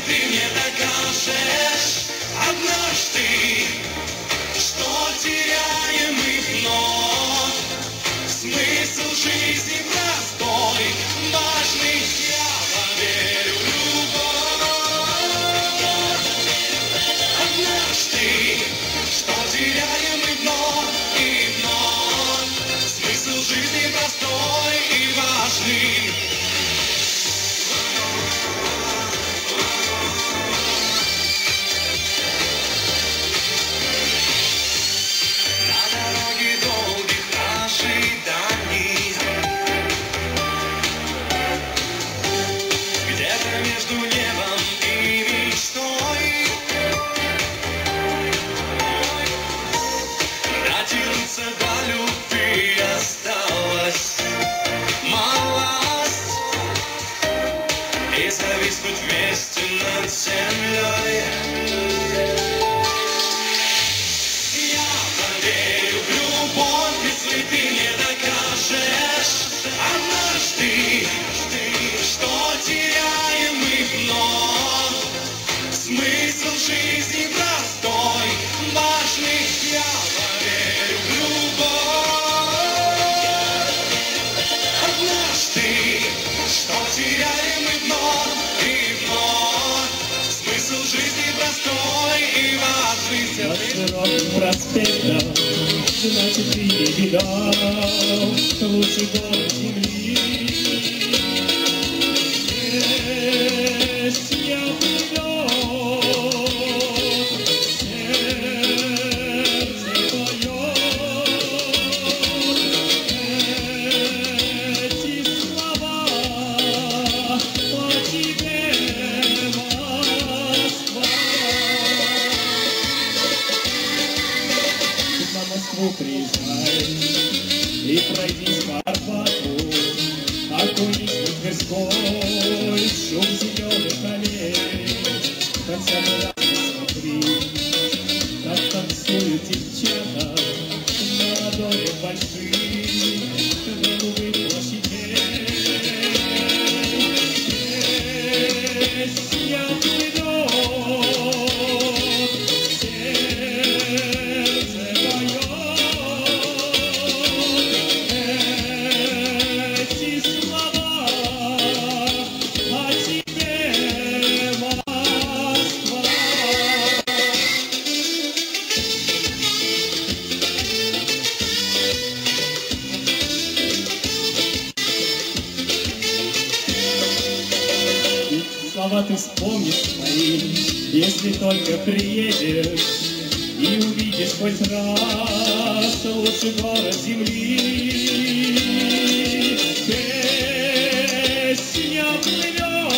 ты мне докажешь однажды, что теряем мы вновь. Смысл жизни простой, важный, я поверю в любовь. Однажды, что теряем мы вновь и вновь. Смысл жизни простой и важный. Между небом и мечтой дотянуться до любви осталось малость, и зависнуть вместе над землей. Я поверю в любовь, если ты мне докажешь однажды, что теряем мы вновь. Смысл жизни простой, важный, я поверю в любовь. Однажды, что теряем мы вновь и вновь. Смысл жизни простой и важный. Под широким проспектом, значит, ты не видал лучший город земли. Я влюблен, сердце твое, эти слова по тебе, Москва. Ты на Москву приезжай и пройдись по Арбату, окунись в Тверской, шум зеленых аллей. Хотя бы раз посмотри, как танцуют девчата на ладони больших голубых площадей. Песня плывет, сердце поет, эти слова о тебе, Москва. Слова ты вспомнишь мои, если только приедешь и увидишь хоть раз лучший город земли. Песня плывет,